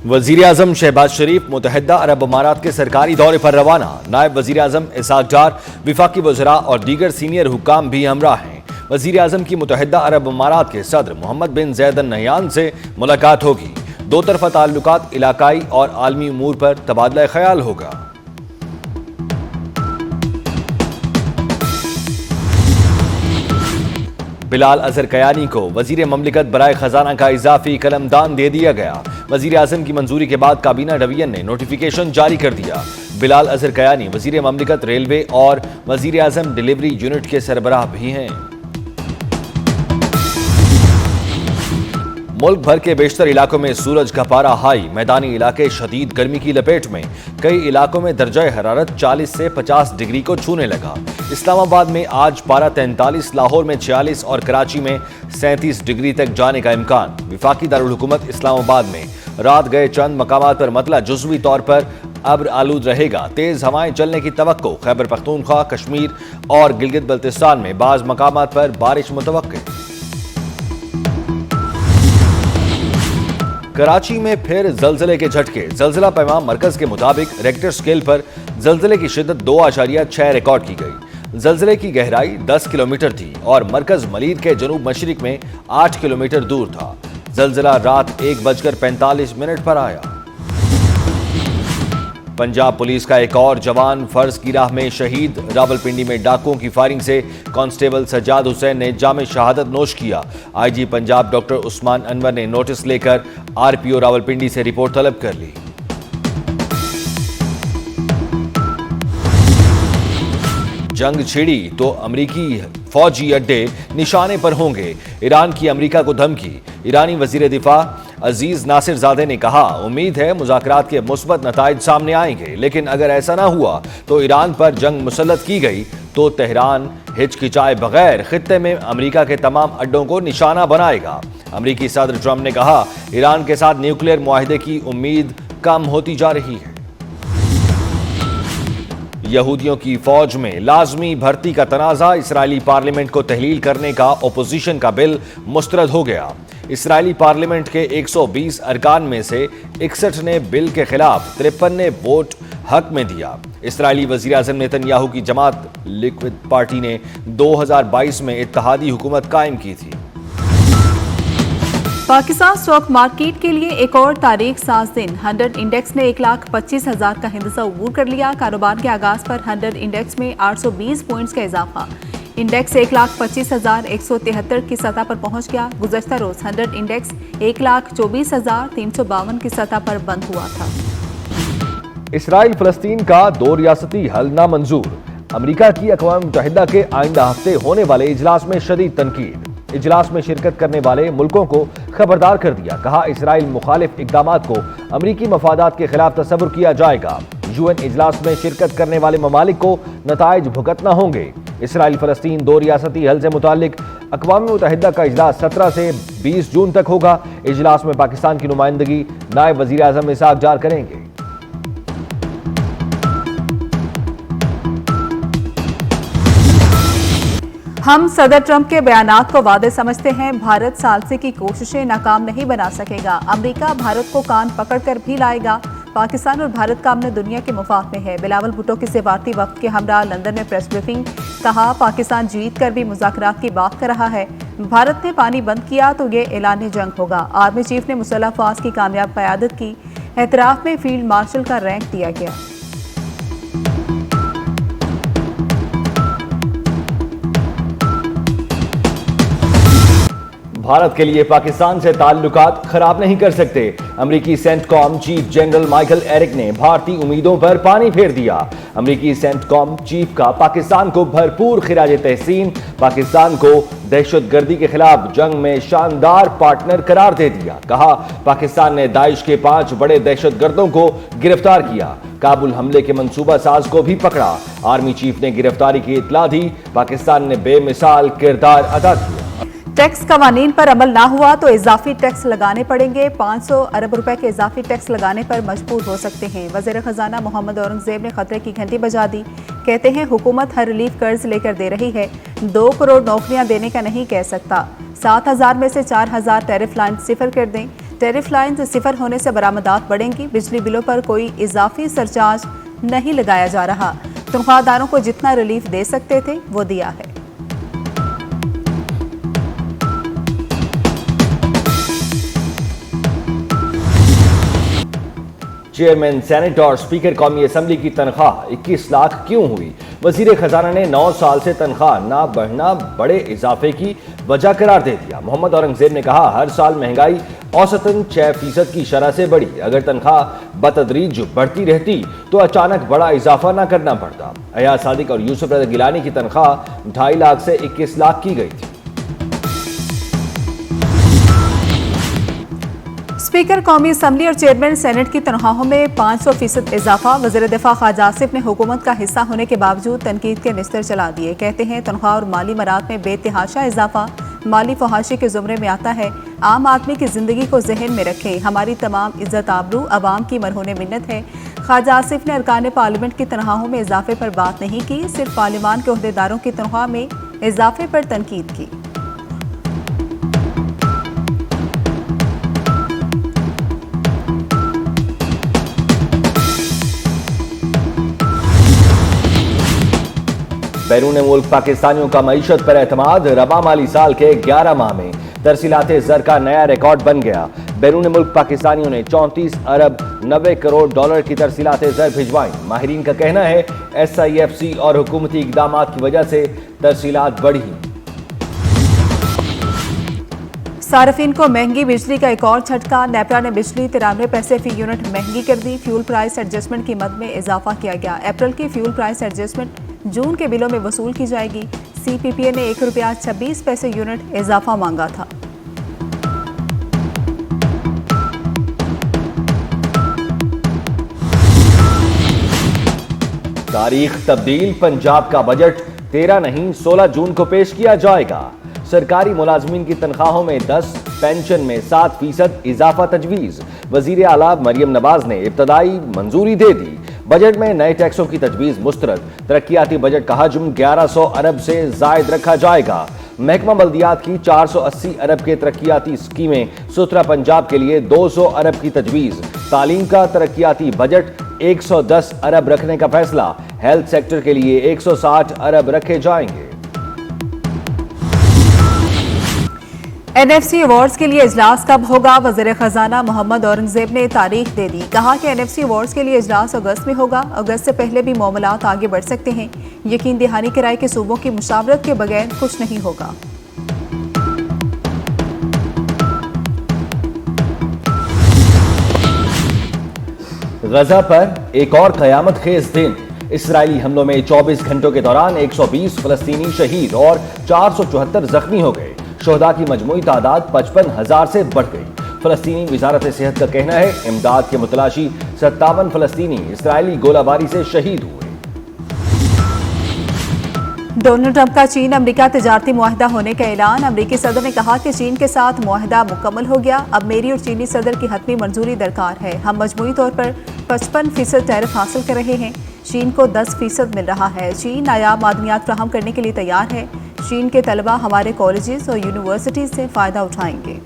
वजीर आजम शहबाज शरीफ मुतहदा अरब अमारात के सरकारी दौरे पर रवाना। नायब वजीर आजम इसहाक डार, विफाकी वज़रा और दीगर सीनियर हुक्काम भी हमरा हैं। वजीर आजम की मुतहदा अरब अमारात के सदर मोहम्मद बिन ज़ैद अल नहयान से मुलाकात होगी। दो तरफ़ा ताल्लुकात, इलाकाई और आलमी उमूर पर तबादला ख्याल होगा। बिलाल अजहर कयानी को वजीर ममलिकत बराए खजाना का इजाफी कलमदान दे दिया गया। वजीर आजम की मंजूरी के बाद काबीना डिवीजन ने नोटिफिकेशन जारी कर दिया। बिलाल अजहर कयानी वजीर ममलिकत रेलवे और वजीर आजम डिलीवरी यूनिट के सरबराह भी हैं। मुल्क भर के बेशतर इलाकों में सूरज का पारा हाई, मैदानी इलाके शदीद गर्मी की लपेट में। कई इलाकों में दर्जा हरारत 40 से 50 डिग्री को छूने लगा। इस्लामाबाद में आज पारा 43, लाहौर में 46 और कराची में 37 डिग्री तक जाने का इम्कान। विफाकी दारुल हुकूमत इस्लामाबाद में रात गए चंद मकामात पर मतला जुज़वी तौर पर अब्र आलूद रहेगा। तेज हवाएं चलने की तवक्को। खैबर पख्तूनख्वा, कश्मीर और गिलगित बल्तिस्तान में बाज़ मकामात पर बारिश मुतवक्के। कराची में फिर जलजले के झटके। जलजला पैमाना मरकज के मुताबिक रेक्टर स्केल पर जलजले की शिद्दत 2.6 रिकॉर्ड की गई। जलजले की गहराई 10 किलोमीटर थी और मरकज मलीर के जनूब मशरिक में 8 किलोमीटर दूर था। जलजला रात 1:45 पर आया। पंजाब पुलिस का एक और जवान फर्ज की राह में शहीद। रावलपिंडी में डाकुओं की फायरिंग से कांस्टेबल सज्जाद हुसैन ने जामे शहादत नोश किया। आईजी पंजाब डॉक्टर उस्मान अनवर ने नोटिस लेकर आरपीओ रावलपिंडी से रिपोर्ट तलब कर ली। जंग छिड़ी तो अमरीकी फौजी अड्डे निशाने पर होंगे। ईरान की अमरीका को धमकी। ईरानी वजीर दिफा अजीज नासिर ज़ादे ने कहा, उम्मीद है मुज़ाकरात के मुस्बत नताइज सामने आएंगे, लेकिन अगर ऐसा ना हुआ तो ईरान पर जंग मुसल्लत की गई तो तेहरान हिचकिचाए बगैर खित्ते में अमरीका के तमाम अड्डों को निशाना बनाएगा। अमरीकी सदर ट्रंप ने कहा, ईरान के साथ न्यूक्लियर मुआहिदे की उम्मीद कम होती जा रही है। यहूदियों की फौज में लाजमी भर्ती का तनाज़ा। इसराइली पार्लियामेंट को तहलील करने का ओपोजिशन का बिल मुस्तरद हो गया। इसराइली पार्लियामेंट के 120 अरकान में से 61 ने बिल के खिलाफ, 53 ने वोट हक में दिया। इसराइली वजीर आज़म नेतन्याहू की जमात लिक्विड पार्टी ने 2022 में इत्तेहादी हुकूमत कायम की थी। पाकिस्तान स्टॉक मार्केट के लिए एक और तारीख साज दिन। 100 इंडेक्स ने 1,25,000 का हिंदसा अबूर कर लिया। कारोबार के आगाज पर 100 इंडेक्स में 820 पॉइंट्स का इजाफा। इंडेक्स 1,25,173 की सतह पर पहुंच गया। गुज़श्ता रोज 100 इंडेक्स 1,24,352 की सतह पर बंद हुआ था। इसराइल फलस्तीन का 2 रियासती हल नामंजूर। अमरीका की अक़वाम मुत्तहिदा के आइंदा हफ्ते होने वाले इजलास में शदीद तनकीद। इजलास में शिरकत करने वाले मुल्कों को खबरदार कर दिया। कहा, इसराइल मुखालिफ इक़दामात को अमरीकी मफादात के खिलाफ तसव्वुर किया जाएगा। यूएन इजलास में शिरकत करने वाले ममालिक को नताइज भुगतना होंगे। इसराइल फलस्तीन 2 रियासती हल से मुतालिक अक़वाम मुत्तहिदा का इजलास 17 से 20 जून तक होगा। इजलास में पाकिस्तान की नुमाइंदगी नायब वज़ीर आज़म इसहाक डार करेंगे। हम सदर ट्रंप के बयानात को वादे समझते हैं। भारत सालसे की कोशिशें नाकाम नहीं बना सकेगा। अमेरिका भारत को कान पकड़कर भी लाएगा। पाकिस्तान और भारत का अमन दुनिया के मुफाद में है। बिलावल भुट्टो के सिफारती वक्त के हमरा लंदन में प्रेस ब्रीफिंग। कहा, पाकिस्तान जीत कर भी मुज़ाकरात की बात कर रहा है। भारत ने पानी बंद किया तो ये ऐलान जंग होगा। आर्मी चीफ ने मुसल्लह अफवाज की कामयाब क़यादत की। एतराफ़ में फील्ड मार्शल का रैंक दिया गया। भारत के लिए पाकिस्तान से ताल्लुकात खराब नहीं कर सकते। अमरीकी CENTCOM chief general Michael Erik ने भारतीय उम्मीदों पर पानी फेर दिया। अमरीकी सेंटकॉम चीफ का पाकिस्तान को भरपूर खिराज तहसीन। पाकिस्तान को दहशतगर्दी के खिलाफ जंग में शानदार पार्टनर करार दे दिया। कहा, पाकिस्तान ने दाइश के 5 बड़े दहशतगर्दों को गिरफ्तार किया। काबुल हमले के मंसूबा साज को भी पकड़ा। आर्मी चीफ ने गिरफ्तारी की इतला दी। पाकिस्तान ने बेमिसाल किरदार अदा किया। टैक्स कवानीन पर अमल ना हुआ तो इजाफी टैक्स लगाने पड़ेंगे। 500 अरब रुपए के इजाफी टैक्स लगाने पर मजबूर हो सकते हैं। वज़ीर खजाना मोहम्मद औरंगजेब ने खतरे की घंटी बजा दी। कहते हैं, हुकूमत हर रिलीफ कर्ज लेकर दे रही है। 2 करोड़ नौकरियां देने का नहीं कह सकता। 7,000 में से 4,000 टैरिफ लाइन सिफर कर दें। टैरिफ लाइन सिफर होने से बरामदात बढ़ेंगी। बिजली बिलों पर कोई इजाफी सरचार्ज नहीं लगाया जा रहा। तनख्वाहदारों को जितना रिलीफ दे सकते थे वो दिया है। चेयरमैन, सेनेट और स्पीकर कौमी असम्बली की तनख्वाह 21 लाख क्यों हुई? वजीर खजाना ने 9 साल से तनख्वाह ना बढ़ना बड़े इजाफे की वजह करार दे दिया। मोहम्मद औरंगजेब ने कहा, हर साल महंगाई औसतन 6% की शरह से बढ़ी। अगर तनख्वाह बतदरीज बढ़ती रहती तो अचानक बड़ा इजाफा ना करना पड़ता। अयाज सादिक और यूसुफ रज़ा गिलानी की तनख्वाह 2.5 लाख से 21 लाख की गई थी। स्पीकर कौमी असम्बली और चेयरमैन सेनेट की तनख्वाहों में 500% इजाफा। वज़ीर दिफा ख्वाजा आसिफ ने हुकूमत का हिस्सा होने के बावजूद तनकीद के निस्तर चला दिए। कहते हैं तनख्वाह और माली मराद में बेतहाशा इजाफा माली फहाशी के जुमरे में आता है। आम आदमी की जिंदगी को जहन में रखें। हमारी तमाम इज्जत आबरू अवाम की मरहून मिन्नत है। ख्वाजा आसिफ ने अरकान पार्लियामेंट की तनख्वाहों में इजाफे पर बात नहीं की, सिर्फ पार्लियामान के ओहदेदारों की तनख्वाह में इजाफे पर तनकीद की। बैरून मुल्क पाकिस्तानियों का मईशत पर एतमाद। रबा माली साल के 11 माह में तरसीलात ज़र का नया रिकॉर्ड बन गया। बैरून मुल्क पाकिस्तानियों ने 34 अरब 90 करोड़ डॉलर की तरसीलात ज़र भिजवाई। माहिरीन का कहना है SIFC और हुकूमती इकदाम की वजह से तरसीलात बढ़ी। सार्फिन को महंगी बिजली का एक और झटका। नेपरा ने बिजली 93 पैसे फी यूनिट महंगी कर दी। फ्यूल प्राइस एडजस्टमेंट कीमत में इजाफा किया गया। अप्रैल की फ्यूल प्राइस एडजस्टमेंट जून के बिलों में वसूल की जाएगी। CPPA ने ₹1.26 यूनिट इजाफा मांगा था। तारीख तब्दील। पंजाब का बजट 13 नहीं 16 जून को पेश किया जाएगा। सरकारी मुलाजमीन की तनख्वाहों में 10, पेंशन में 7% इजाफा तजवीज़। वजीर आला मरियम नवाज ने इब्तदाई मंजूरी दे दी। बजट में नए टैक्सों की तजवीज़ मुस्तरद। तरक्याती बजट का हजम 1100 अरब से जायद रखा जाएगा। महकमा बल्दियात की 480 अरब के तरक्याती स्कीमें। सुथरा पंजाब के लिए 200 अरब की तजवीज़। तालीम का तरक्याती बजट 110 अरब रखने का फैसला। हेल्थ सेक्टर के लिए 160 अरब रखे जाएंगे। NFC अवार्ड्स के लिए इजलास कब होगा? वज़ीर खजाना मोहम्मद औरंगजेब ने तारीख दे दी। कहा कि NFC अवार्ड्स के लिए इजलास अगस्त में होगा। अगस्त से पहले भी मामलात आगे बढ़ सकते हैं। यकीन दहानी कराए कि सूबों की मुशावरत के बगैर कुछ नहीं होगा। गजा पर एक और कयामत खेज दिन। इसराइली हमलों में 24 घंटों के दौरान 120 फलस्तीनी शहीद और 474 जख्मी हो गए। शोहदा की मजमूई तादाद 55,000 से बढ़ गई। फलस्तीनी वजारत सेहत का कहना है इमदाद के मुतलाशी 57 फलस्तीनी इसराइली गोलाबारी से शहीद हुए। डोनाल्ड ट्रंप का चीन अमेरिका तिजारती मुआहदा होने का ऐलान। अमेरिकी सदर ने कहा कि चीन के साथ मुआहदा मुकम्मल हो गया। अब मेरी और चीनी सदर की हतमी मंजूरी दरकार है। हम मजमूई तौर पर 55% टैरिफ हासिल कर रहे हैं। चीन को 10% मिल रहा है। चीन नायाब मादनियात फ्राहम करने के लिए तैयार है। चीन के तलबा हमारे कॉलेजेस और यूनिवर्सिटीज से फ़ायदा उठाएंगे।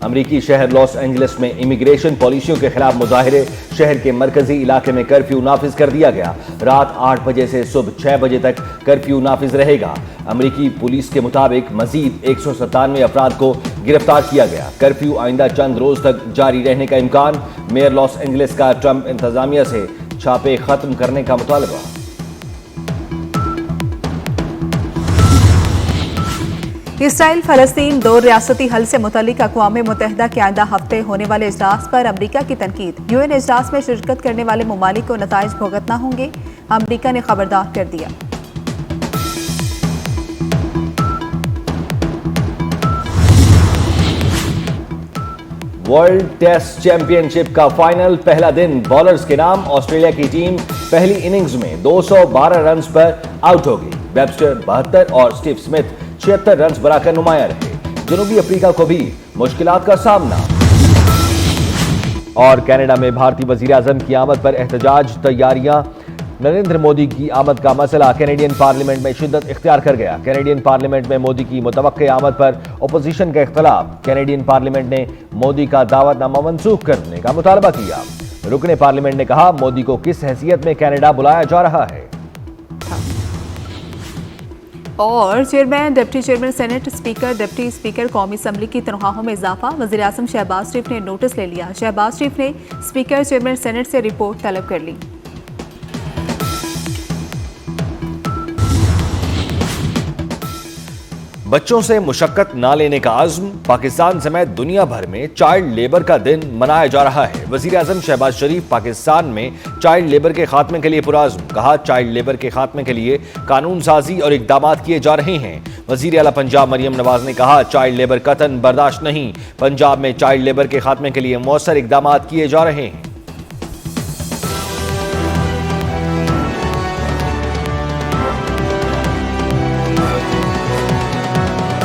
अमरीकी शहर लॉस एंजलिस में इमिग्रेशन पॉलिसियों के खिलाफ मुजाहिरे। शहर के मरकजी इलाके में कर्फ्यू नाफिज कर दिया गया। रात 8 बजे से सुबह 6 बजे तक कर्फ्यू नाफिज रहेगा। अमरीकी पुलिस के मुताबिक मजीद 197 अफराद को गिरफ्तार किया गया। कर्फ्यू आइंदा चंद रोज तक जारी रहने का इम्कान। मेयर लॉस एंजलिस का ट्रंप इंतजामिया से छापे खत्म करने का मुतालबा। इसराइल फलस्तीन 2 रियासती हल से मुतल्लिक अक़वाम मुत्तहिदा के आइंदा हफ्ते होने वाले इजलास पर अमरीका की तनकीद। UN इजलास में शिरकत करने वाले ममालिक को नताइज भुगतना होंगे। अमरीका ने खबरदार कर दिया। वर्ल्ड टेस्ट चैंपियनशिप का फाइनल पहला दिन। बॉलर्स के नाम। ऑस्ट्रेलिया की टीम पहली इनिंग्स में 212 रन पर आउट हो गई। वेबस्टर 72 और स्टीव स्मिथ 76 रन बनाकर नुमाया रहे। जनूबी अफ्रीका को भी मुश्किलात का सामना। और कनाडा में भारतीय वजीर आजम की आमद पर एहतजाज तैयारियां नरेंद्र मोदी की आमद का मसला कैनेडियन पार्लियामेंट में शिद्दत इख्तियार कर गया। कैनेडियन पार्लियामेंट में मोदी की मुतवक्के आमद पर अपोजिशन का इख्तलाफ। कैनेडियन पार्लियामेंट ने मोदी का दावतनामा मनसूख करने का मुतालबा किया। रुकने पार्लियामेंट ने कहा, मोदी को किस हैसियत में कनाडा बुलाया जा रहा है। और chairman, deputy chairman senate, speaker, deputy speaker, कौमी असम्बली की तनख्वाहों में इजाफा। वज़ीर आज़म शहबाज शरीफ ने नोटिस ले लिया। शहबाज शरीफ ने स्पीकर, चेयरमैन सेनेट से रिपोर्ट तलब कर ली। बच्चों से मुशक्कत ना लेने का आज़्म। पाकिस्तान समेत दुनिया भर में चाइल्ड लेबर का दिन मनाया जा रहा है। वज़ीर आज़म शहबाज शरीफ पाकिस्तान में चाइल्ड लेबर के खात्मे के लिए पुरआज़्म। कहा, चाइल्ड लेबर के खात्मे के लिए कानून साजी और इक़दामात किए जा रहे हैं। वज़ीर आला पंजाब मरियम नवाज ने कहा, चाइल्ड लेबर कतन बर्दाश्त नहीं। पंजाब में चाइल्ड लेबर के खात्मे के लिए मौसर इक़दामात किए जा रहे हैं।